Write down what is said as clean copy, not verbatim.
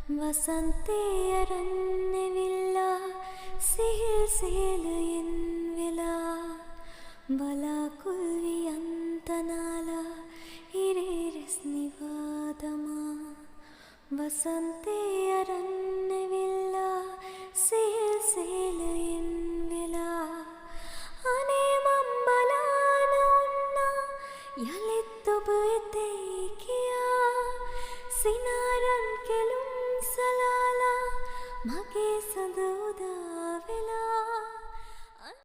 වසන්තේ අරන් ඇවිල්ලා සිහිල් සිහිලයෙන් වෙලා බලාකුල් වියන්තනාලා ඉරේරස් නිවාදමා වසන්තේ අරන් ඇවිල්ලා සිහිල් සිහිලයෙන් වෙලා අනේ මම් බලාන උන්නා යලිත් ඔබ එතෙයි කියා සිනාරන් කෙලුම් සලාලා මගේ සඳ උදා